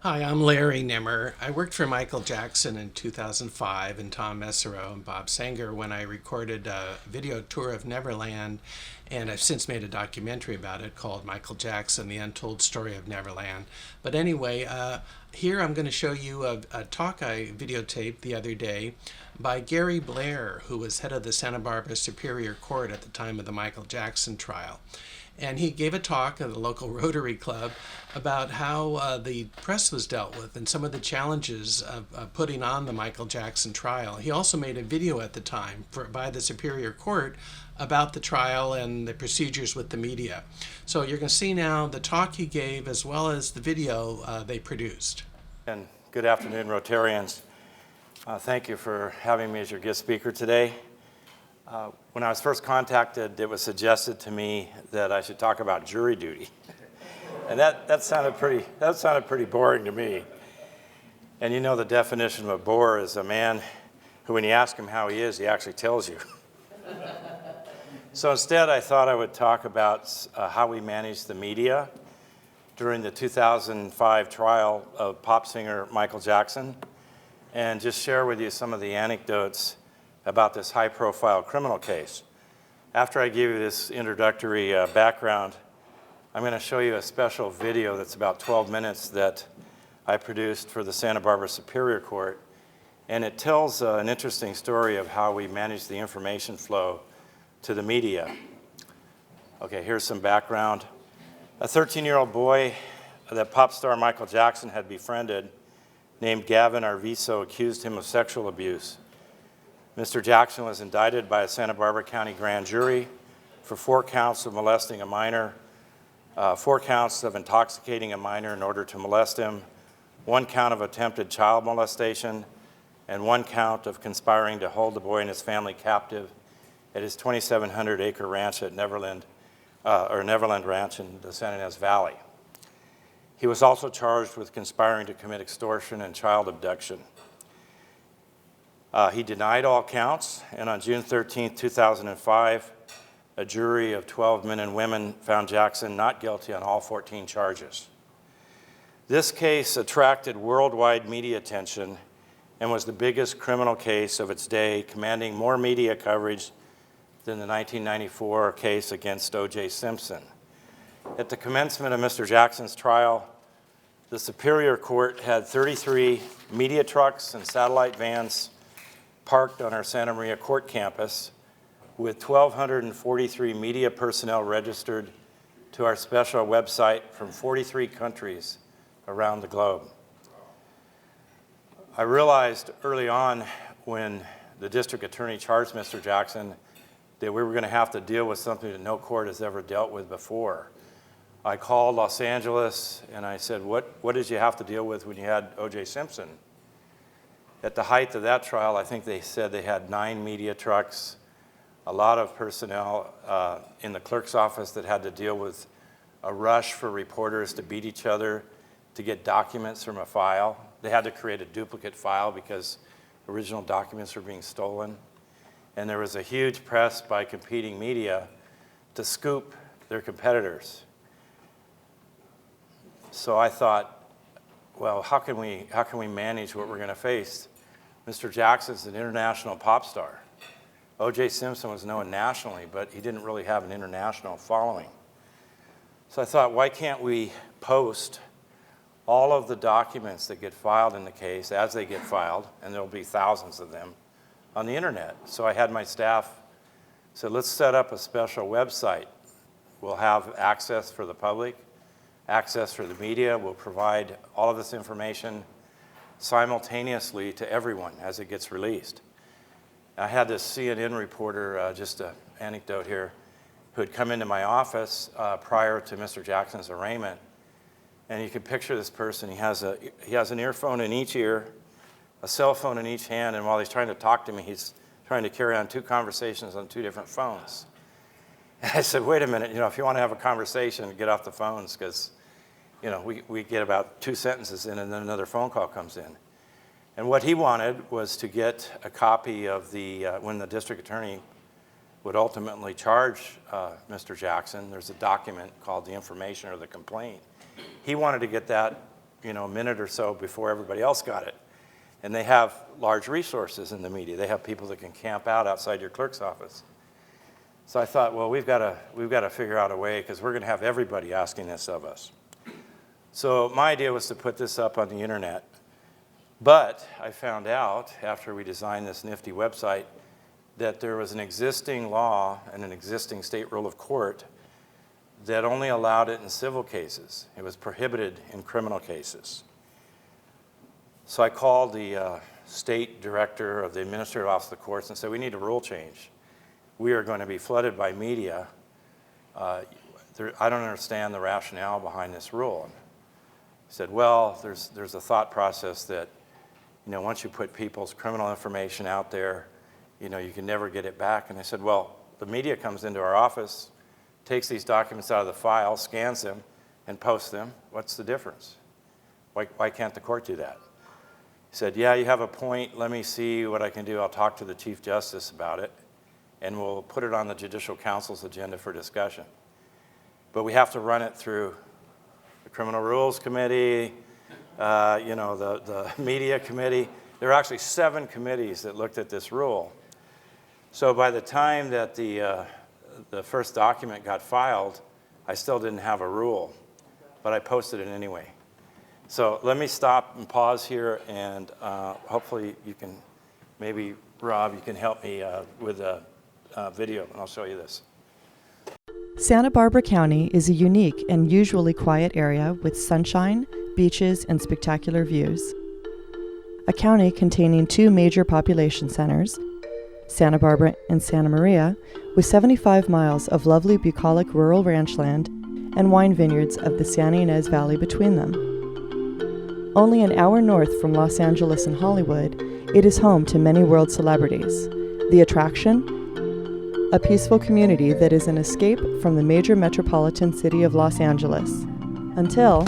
Hi, I'm Larry Nimmer. I worked for Michael Jackson in 2005 and Tom Mesereau and Bob Sanger when I recorded a video tour of Neverland, and I've since made a documentary about it called Michael Jackson, The Untold Story of Neverland. But anyway, here I'm going to show you a talk I videotaped the other day by Gary Blair, who was head of the Santa Barbara Superior Court at the time of the Michael Jackson trial. And he gave a talk at the local Rotary Club about how the press was dealt with and some of the challenges of putting on the Michael Jackson trial. He also made a video at the time by the Superior Court about the trial and the procedures with the media. So you're going to see now the talk he gave as well as the video they produced. And good afternoon, Rotarians. Thank you for having me as your guest speaker today. When I was first contacted, it was suggested to me that I should talk about jury duty. And that sounded pretty boring to me. And you know the definition of a bore is a man who, when you ask him how he is, he actually tells you. So instead, I thought I would talk about how we managed the media during the 2005 trial of pop singer Michael Jackson, and just share with you some of the anecdotes about this high-profile criminal case. After I give you this introductory background, I'm going to show you a special video that's about 12 minutes that I produced for the Santa Barbara Superior Court, and it tells an interesting story of how we manage the information flow to the media. Okay, here's some background. A 13-year-old boy that pop star Michael Jackson had befriended, named Gavin Arvizo, accused him of sexual abuse. Mr. Jackson was indicted by a Santa Barbara County grand jury for 4 counts of molesting a minor, 4 counts of intoxicating a minor in order to molest him, 1 count of attempted child molestation, and 1 count of conspiring to hold the boy and his family captive at his 2,700-acre ranch at Neverland Ranch in the Santa Ynez Valley. He was also charged with conspiring to commit extortion and child abduction. He denied all counts, and on June 13, 2005, a jury of 12 men and women found Jackson not guilty on all 14 charges. This case attracted worldwide media attention and was the biggest criminal case of its day, commanding more media coverage than the 1994 case against O.J. Simpson. At the commencement of Mr. Jackson's trial, the Superior Court had 33 media trucks and satellite vans parked on our Santa Maria Court campus, with 1,243 media personnel registered to our special website from 43 countries around the globe. I realized early on when the district attorney charged Mr. Jackson that we were going to have to deal with something that no court has ever dealt with before. I called Los Angeles and I said, what did you have to deal with when you had O.J. Simpson? At the height of that trial, I think they said they had 9 media trucks, a lot of personnel in the clerk's office that had to deal with a rush for reporters to beat each other to get documents from a file. They had to create a duplicate file because original documents were being stolen. And there was a huge press by competing media to scoop their competitors. So I thought, well, how can we manage what we're going to face? Mr. Jackson's an international pop star. O.J. Simpson was known nationally, but he didn't really have an international following. So I thought, why can't we post all of the documents that get filed in the case as they get filed, and there'll be thousands of them, on the internet? So I had my staff say, let's set up a special website. We'll have access for the public, access for the media. We'll provide all of this information simultaneously to everyone as it gets released. I had this CNN reporter, just an anecdote here, who had come into my office prior to Mr. Jackson's arraignment. And you can picture this person. He has an earphone in each ear, a cell phone in each hand, and while he's trying to talk to me, he's trying to carry on 2 conversations on 2 different phones. And I said, wait a minute, if you want to have a conversation, get off the phones, because we get about 2 sentences in and then another phone call comes in. And what he wanted was to get a copy of when the district attorney would ultimately charge Mr. Jackson, there's a document called the information or the complaint. He wanted to get that a minute or so before everybody else got it. And they have large resources in the media. They have people that can camp out outside your clerk's office. So I thought, well, we've got to figure out a way, because we're going to have everybody asking this of us. So my idea was to put this up on the internet. But I found out, after we designed this nifty website, that there was an existing law and an existing state rule of court that only allowed it in civil cases. It was prohibited in criminal cases. So I called the state director of the administrative office of the courts and said, we need a rule change. We are going to be flooded by media. I don't understand the rationale behind this rule. And he said, well, there's a thought process that, once you put people's criminal information out there, you can never get it back. And I said, well, the media comes into our office, takes these documents out of the file, scans them, and posts them. What's the difference? Why can't the court do that? He said, yeah, you have a point. Let me see what I can do. I'll talk to the Chief Justice about it, and we'll put it on the Judicial Council's agenda for discussion. But we have to run it through the Criminal Rules Committee, the Media Committee. There are actually 7 committees that looked at this rule. So by the time that the first document got filed, I still didn't have a rule, but I posted it anyway. So let me stop and pause here, and hopefully you can, maybe Rob, you can help me with a video, and I'll show you this. Santa Barbara County is a unique and usually quiet area with sunshine, beaches, and spectacular views. A county containing 2 major population centers, Santa Barbara and Santa Maria, with 75 miles of lovely bucolic rural ranchland and wine vineyards of the Santa Ynez Valley between them. Only an hour north from Los Angeles and Hollywood, it is home to many world celebrities. The attraction? A peaceful community that is an escape from the major metropolitan city of Los Angeles. Until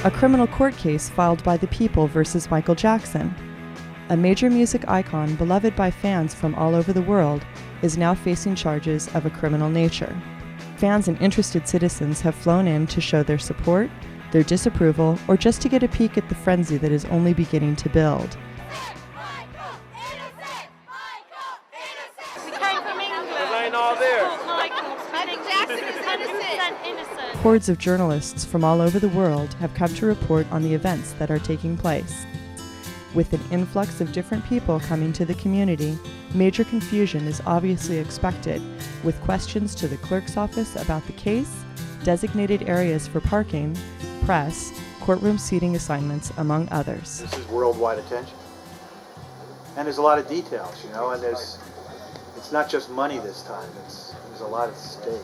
a criminal court case filed by the people versus Michael Jackson. A major music icon beloved by fans from all over the world is now facing charges of a criminal nature. Fans and interested citizens have flown in to show their support, their disapproval, or just to get a peek at the frenzy that is only beginning to build. We came from England. I ain't all there. I think Jackson is innocent. Hordes of journalists from all over the world have come to report on the events that are taking place. With an influx of different people coming to the community, major confusion is obviously expected, with questions to the clerk's office about the case, designated areas for parking, press, courtroom seating assignments, among others. This is worldwide attention. And there's a lot of details, and it's not just money this time, there's a lot at stake.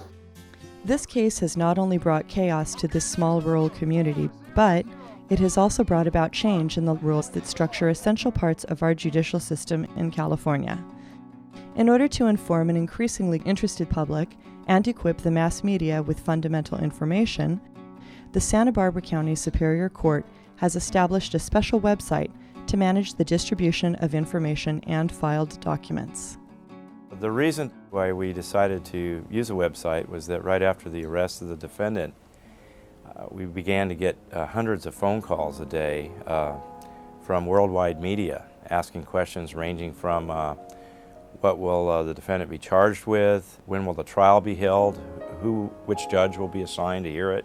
This case has not only brought chaos to this small rural community, but it has also brought about change in the rules that structure essential parts of our judicial system in California. In order to inform an increasingly interested public and equip the mass media with fundamental information, the Santa Barbara County Superior Court has established a special website to manage the distribution of information and filed documents. The reason why we decided to use a website was that right after the arrest of the defendant, we began to get hundreds of phone calls a day from worldwide media asking questions ranging from what will the defendant be charged with, when will the trial be held, which judge will be assigned to hear it,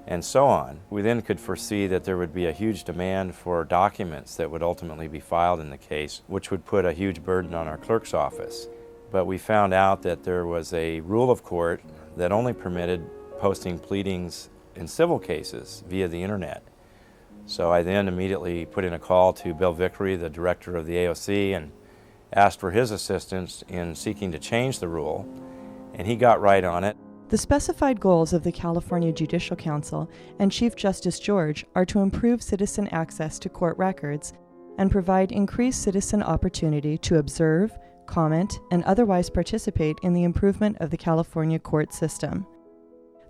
and so on. We then could foresee that there would be a huge demand for documents that would ultimately be filed in the case, which would put a huge burden on our clerk's office. But we found out that there was a rule of court that only permitted posting pleadings in civil cases via the internet. So I then immediately put in a call to Bill Vickery, the director of the AOC, and asked for his assistance in seeking to change the rule, and he got right on it. The specified goals of the California Judicial Council and Chief Justice George are to improve citizen access to court records and provide increased citizen opportunity to observe, comment, and otherwise participate in the improvement of the California court system.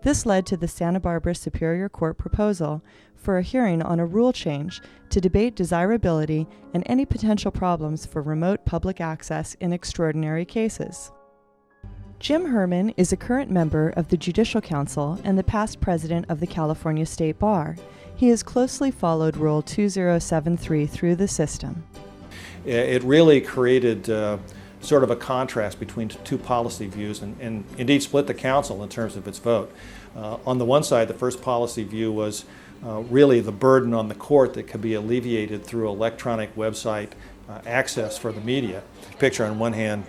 This led to the Santa Barbara Superior Court proposal for a hearing on a rule change to debate desirability and any potential problems for remote public access in extraordinary cases. Jim Herman is a current member of the Judicial Council and the past president of the California State Bar. He has closely followed Rule 2073 through the system. It really created sort of a contrast between two policy views and indeed split the council in terms of its vote. On the one side, the first policy view was really the burden on the court that could be alleviated through electronic website access for the media. Picture on one hand,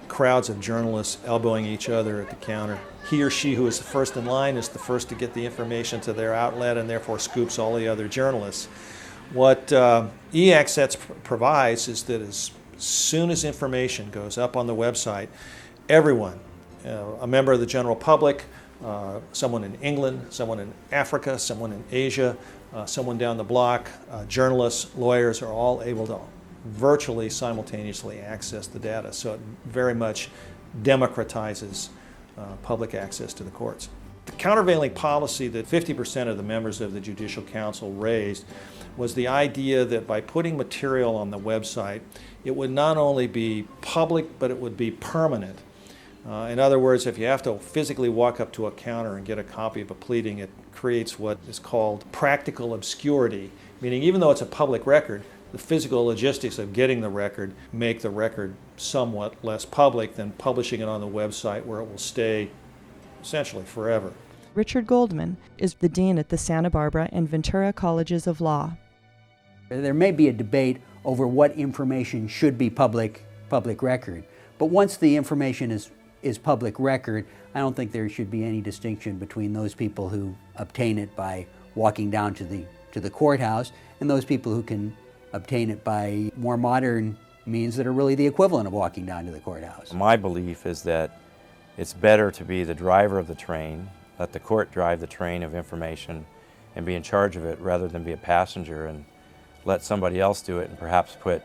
crowds of journalists elbowing each other at the counter. He or she who is the first in line is the first to get the information to their outlet and therefore scoops all the other journalists. What e-access provides is that as soon as information goes up on the website, everyone, a member of the general public, someone in England, someone in Africa, someone in Asia, someone down the block, journalists, lawyers are all able to virtually simultaneously access the data. So it very much democratizes public access to the courts. The countervailing policy that 50% of the members of the Judicial Council raised was the idea that by putting material on the website, it would not only be public, but it would be permanent. In other words, if you have to physically walk up to a counter and get a copy of a pleading, it creates what is called practical obscurity, meaning even though it's a public record, the physical logistics of getting the record make the record somewhat less public than publishing it on the website where it will stay essentially forever. Richard Goldman is the dean at the Santa Barbara and Ventura Colleges of Law. There may be a debate over what information should be public record, but once the information is public record, I don't think there should be any distinction between those people who obtain it by walking down to the courthouse and those people who can obtain it by more modern means that are really the equivalent of walking down to the courthouse. My belief is that it's better to be the driver of the train, let the court drive the train of information and be in charge of it rather than be a passenger and let somebody else do it and perhaps put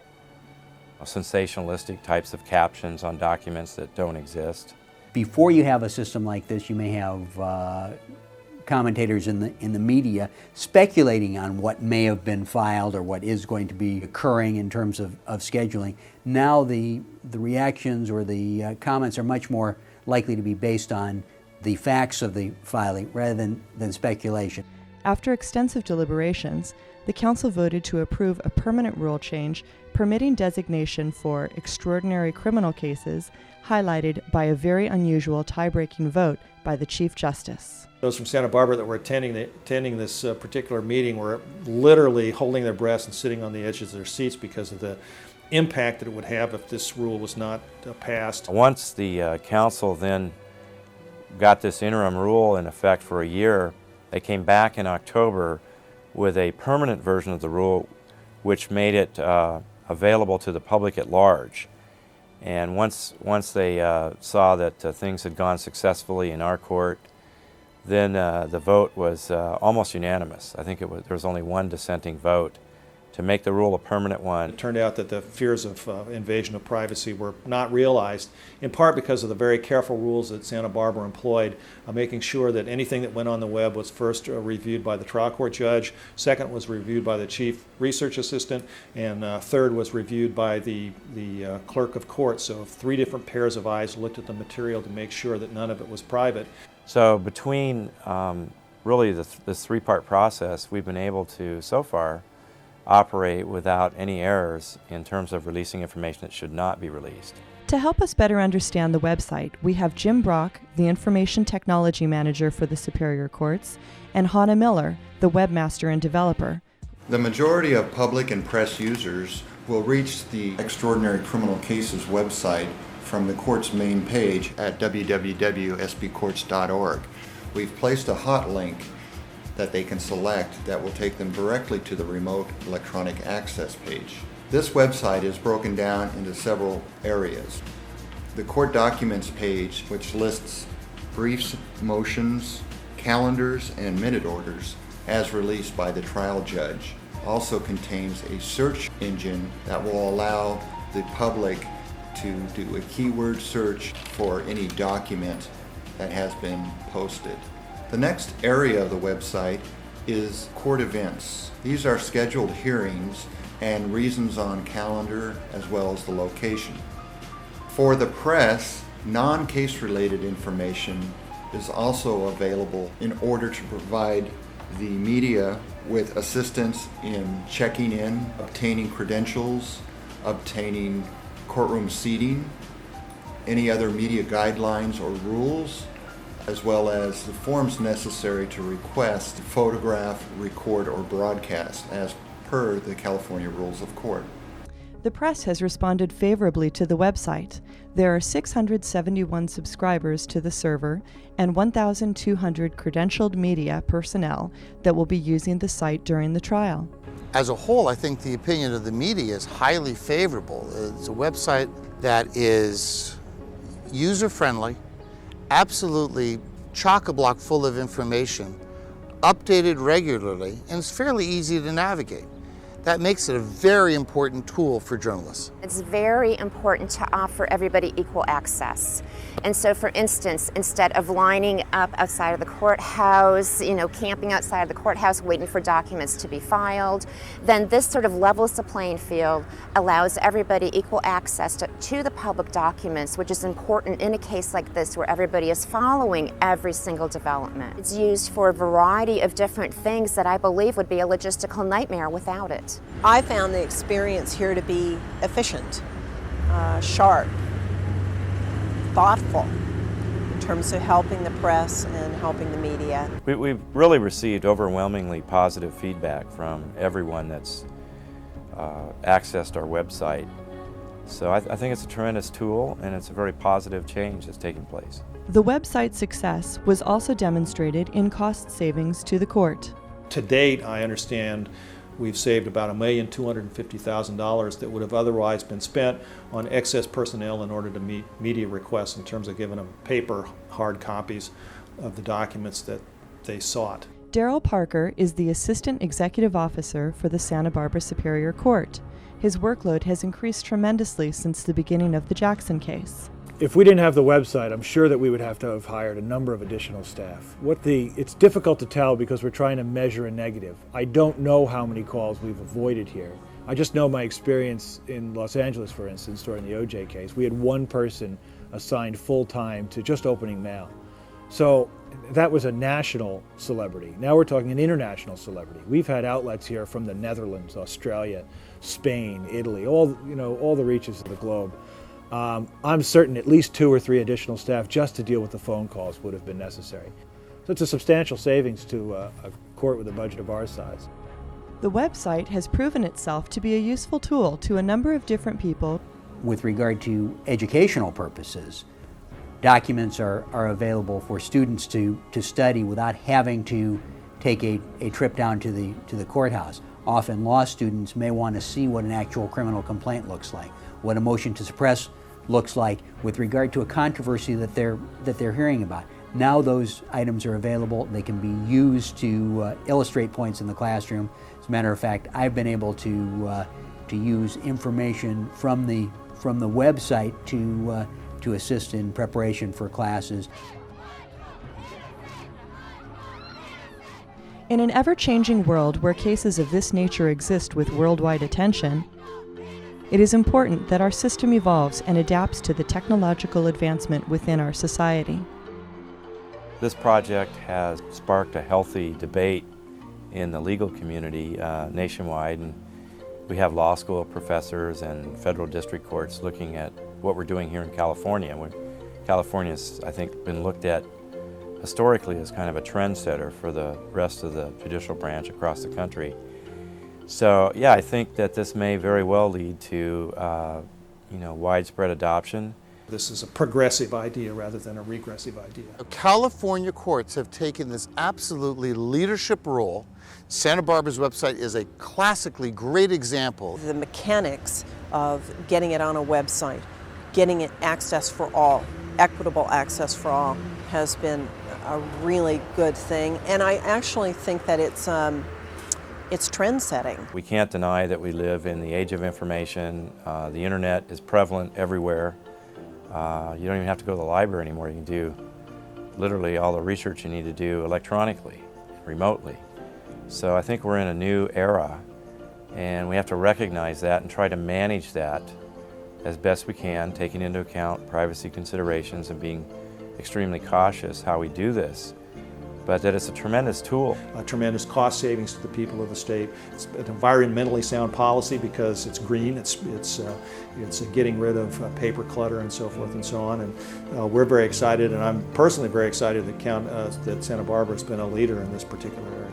sensationalistic types of captions on documents that don't exist. Before you have a system like this, you may have commentators in the media speculating on what may have been filed or what is going to be occurring in terms of scheduling. Now the reactions or the comments are much more likely to be based on the facts of the filing rather than speculation. After extensive deliberations, the Council voted to approve a permanent rule change permitting designation for extraordinary criminal cases, highlighted by a very unusual tie-breaking vote by the Chief Justice. Those from Santa Barbara that were attending this particular meeting were literally holding their breaths and sitting on the edges of their seats because of the impact that it would have if this rule was not passed. Once the council then got this interim rule in effect for a year, they came back in October with a permanent version of the rule which made it available to the public at large. And once they saw that things had gone successfully in our court, then the vote was almost unanimous. I think there was only one dissenting vote to make the rule a permanent one. It turned out that the fears of invasion of privacy were not realized, in part because of the very careful rules that Santa Barbara employed, making sure that anything that went on the web was first reviewed by the trial court judge, second was reviewed by the chief research assistant, and third was reviewed by the clerk of court. So 3 different pairs of eyes looked at the material to make sure that none of it was private. So between really this 3-part process, we've been able to, so far, operate without any errors in terms of releasing information that should not be released. To help us better understand the website, we have Jim Brock, the Information Technology Manager for the Superior Courts, and Hannah Miller, the Webmaster and Developer. The majority of public and press users will reach the Extraordinary Criminal Cases website from the court's main page at www.sbcourts.org. We've placed a hot link that they can select that will take them directly to the remote electronic access page. This website is broken down into several areas. The court documents page, which lists briefs, motions, calendars, and minute orders as released by the trial judge, also contains a search engine that will allow the public to do a keyword search for any document that has been posted. The next area of the website is court events. These are scheduled hearings and reasons on calendar as well as the location. For the press, non-case related information is also available in order to provide the media with assistance in checking in, obtaining credentials, obtaining courtroom seating, any other media guidelines or rules, as well as the forms necessary to request, photograph, record, or broadcast as per the California Rules of Court. The press has responded favorably to the website. There are 671 subscribers to the server and 1,200 credentialed media personnel that will be using the site during the trial. As a whole, I think the opinion of the media is highly favorable. It's a website that is user-friendly, absolutely chock-a-block full of information, updated regularly, and it's fairly easy to navigate. That makes it a very important tool for journalists. It's very important to offer everybody equal access. And so, for instance, instead of lining up outside of the courthouse, camping outside of the courthouse waiting for documents to be filed, then this sort of levels the playing field, allows everybody equal access to the public documents, which is important in a case like this where everybody is following every single development. It's used for a variety of different things that I believe would be a logistical nightmare without it. I found the experience here to be efficient, sharp, thoughtful in terms of helping the press and helping the media. We've really received overwhelmingly positive feedback from everyone that's accessed our website. So I think it's a tremendous tool, and it's a very positive change that's taking place. The website's success was also demonstrated in cost savings to the court. To date, I understand we've saved about $1,250,000 that would have otherwise been spent on excess personnel in order to meet media requests in terms of giving them paper, hard copies of the documents that they sought. Darrell Parker is the Assistant Executive Officer for the Santa Barbara Superior Court. His workload has increased tremendously since the beginning of the Jackson case. If we didn't have the website, I'm sure that we would have to have hired a number of additional staff. It's difficult to tell because we're trying to measure a negative. I don't know how many calls we've avoided here. I just know my experience in Los Angeles, for instance, during the OJ case. We had one person assigned full-time to just opening mail. So that was a national celebrity. Now we're talking an international celebrity. We've had outlets here from the Netherlands, Australia, Spain, Italy, all the reaches of the globe. I'm certain at least 2 or 3 additional staff just to deal with the phone calls would have been necessary. So it's a substantial savings to a court with a budget of our size. The website has proven itself to be a useful tool to a number of different people. With regard to educational purposes, documents are available for students to study without having to take a trip down to the courthouse. Often law students may want to see what an actual criminal complaint looks like, what a motion to suppress looks like with regard to a controversy that they're hearing about. Now those items are available. They can be used to illustrate points in the classroom. As a matter of fact, I've been able to use information from the website to assist in preparation for classes. In an ever-changing world where cases of this nature exist with worldwide attention, it is important that our system evolves and adapts to the technological advancement within our society. This project has sparked a healthy debate in the legal community nationwide, and we have law school professors and federal district courts looking at what we're doing here in California. California's, I think, been looked at historically as kind of a trendsetter for the rest of the judicial branch across the country. So yeah, I think that this may very well lead to widespread adoption. This is a progressive idea rather than a regressive idea. California courts have taken this absolutely leadership role. Santa Barbara's website is a classically great example. The mechanics of getting it on a website, getting it access for all, equitable access for all, has been a really good thing. And I actually think that it's trend-setting. We can't deny that we live in the age of information. The internet is prevalent everywhere. You don't even have to go to the library anymore. You can do literally all the research you need to do electronically, remotely. So I think we're in a new era, and we have to recognize that and try to manage that as best we can, taking into account privacy considerations and being extremely cautious how we do this, but that it's a tremendous tool. Tremendous cost savings to the people of the state. It's an environmentally sound policy because it's green, it's getting rid of paper clutter and so forth and so on, and we're very excited, and I'm personally very excited that Santa Barbara has been a leader in this particular area.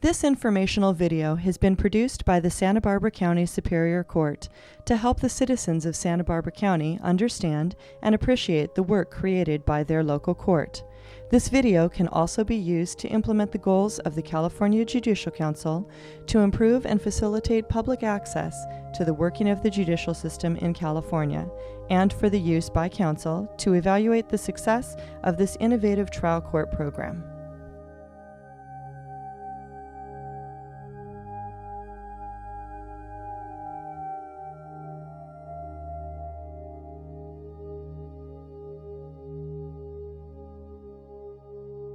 This informational video has been produced by the Santa Barbara County Superior Court to help the citizens of Santa Barbara County understand and appreciate the work created by their local court. This video can also be used to implement the goals of the California Judicial Council to improve and facilitate public access to the working of the judicial system in California, and for the use by council to evaluate the success of this innovative trial court program.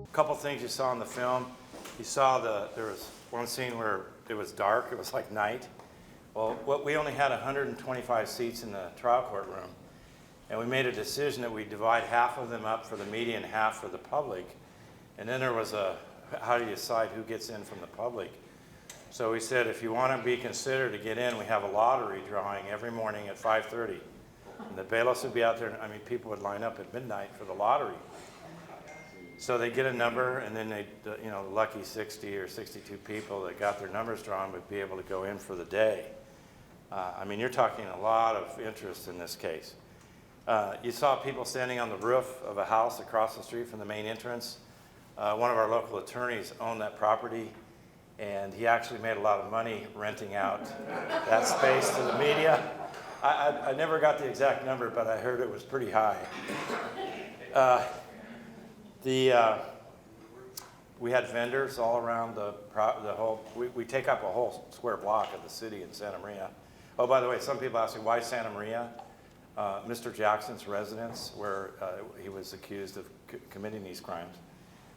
A couple things you saw in the film. You saw there was one scene where it was dark, it was like night. Well, we only had 125 seats in the trial court room, and we made a decision that we divide half of them up for the media and half for the public. And then there was how do you decide who gets in from the public? So we said, if you want to be considered to get in, we have a lottery drawing every morning at 5:30. And the bailiffs would be out there, I mean, people would line up at midnight for the lottery. So they get a number, and then the lucky 60 or 62 people that got their numbers drawn would be able to go in for the day. I mean, you're talking a lot of interest in this case. You saw people standing on the roof of a house across the street from the main entrance. One of our local attorneys owned that property, and he actually made a lot of money renting out that space to the media. I never got the exact number, but I heard it was pretty high. We had vendors all around the whole, we take up a whole square block of the city in Santa Maria. Oh, by the way, some people ask me, why Santa Maria? Mr. Jackson's residence, where he was accused of committing these crimes,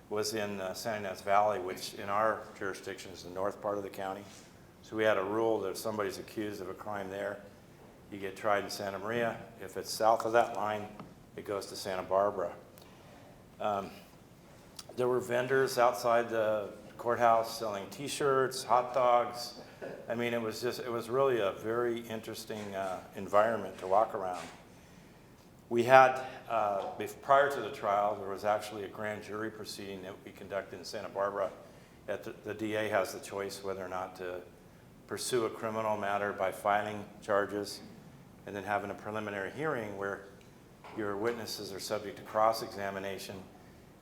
was in San Ynez Valley, which in our jurisdiction is the north part of the county. So we had a rule that if somebody's accused of a crime there, you get tried in Santa Maria. If it's south of that line, it goes to Santa Barbara. There were vendors outside the courthouse selling T-shirts, hot dogs. I mean, it was really a very interesting environment to walk around. We had, prior to the trial, there was actually a grand jury proceeding that we conducted in Santa Barbara. The DA has the choice whether or not to pursue a criminal matter by filing charges and then having a preliminary hearing where your witnesses are subject to cross-examination.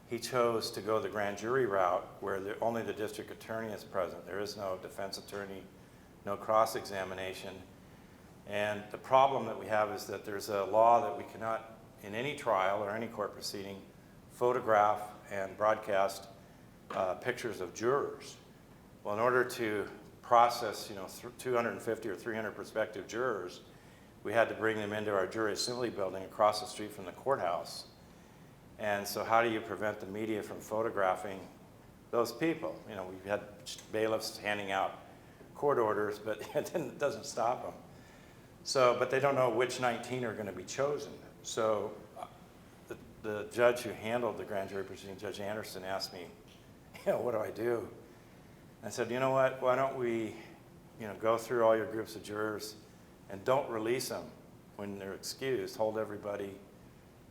He chose to go the grand jury route where only the district attorney is present. There is no defense attorney, no cross-examination. And the problem that we have is that there's a law that we cannot, in any trial or any court proceeding, photograph and broadcast pictures of jurors. Well, in order to process 250 or 300 prospective jurors, we had to bring them into our jury assembly building across the street from the courthouse. And so how do you prevent the media from photographing those people? We've had bailiffs handing out court orders, but it doesn't stop them. So, but they don't know which 19 are going to be chosen. So the judge who handled the grand jury proceeding, Judge Anderson, asked me, what do I do? I said, you know what, why don't we go through all your groups of jurors and don't release them when they're excused, hold everybody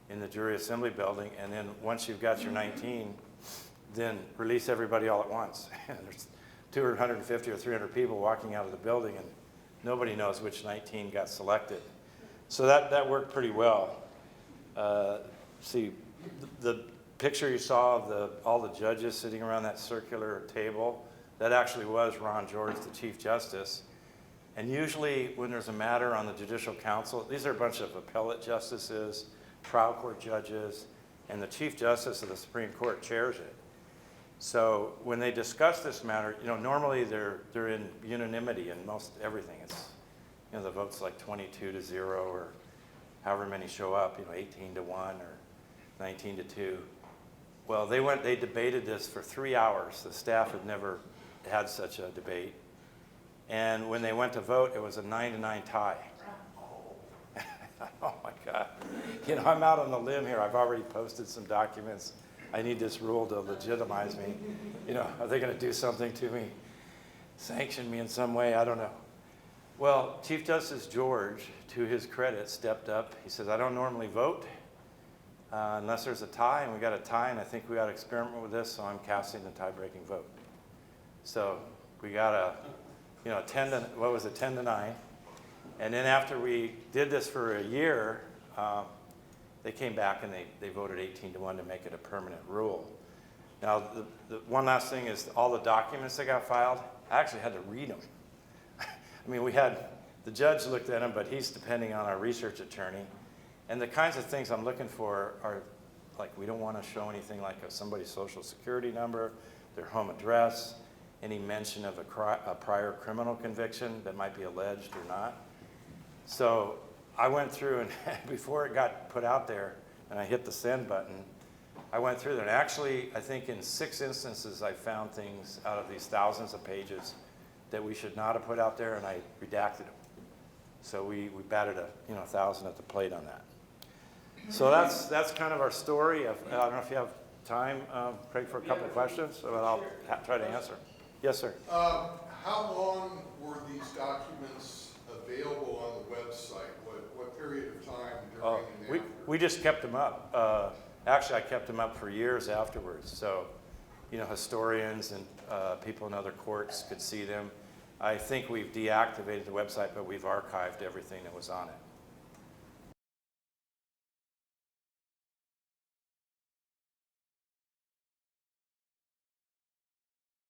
in the jury assembly building, and then once you've got your 19, then release everybody all at once. And there's 250 or 300 people walking out of the building, and nobody knows which 19 got selected. So that worked pretty well. See, the picture you saw of all the judges sitting around that circular table, that actually was Ron George, the Chief Justice. And usually when there's a matter on the Judicial Council, these are a bunch of appellate justices, trial court judges, and the Chief Justice of the Supreme Court chairs it. So when they discuss this matter, normally they're in unanimity in most everything. It's, the vote's like 22-0 or however many show up, 18 to 1 or 19 to 2. Well, they debated this for 3 hours. The staff had never had such a debate. And when they went to vote, it was a 9-9 tie. Oh my God. I'm out on the limb here. I've already posted some documents. I need this rule to legitimize me. Are they going to do something to me? Sanction me in some way? I don't know. Well, Chief Justice George, to his credit, stepped up. He says, I don't normally vote unless there's a tie, and we got a tie, and I think we ought to experiment with this, so I'm casting the tie-breaking vote. So we got a 10 to 9. And then after we did this for a year, they came back and they voted 18 to 1 to make it a permanent rule. Now, the one last thing is all the documents that got filed, I actually had to read them. I mean, the judge looked at them, but he's depending on our research attorney. And the kinds of things I'm looking for are like, we don't want to show anything like somebody's social security number, their home address, any mention of a prior criminal conviction that might be alleged or not. So I went through, and before it got put out there and I hit the send button, I went through there. And actually, I think in 6 instances, I found things out of these thousands of pages that we should not have put out there, and I redacted them. So we batted 1,000 at the plate on that. So that's kind of our story. I don't know if you have time, Craig, for a couple of questions, but I'll try to answer. Yes, sir. How long were these documents available on the website? What period of time during and after? We just kept them up. Actually, I kept them up for years afterwards. So, historians and people in other courts could see them. I think we've deactivated the website, but we've archived everything that was on it.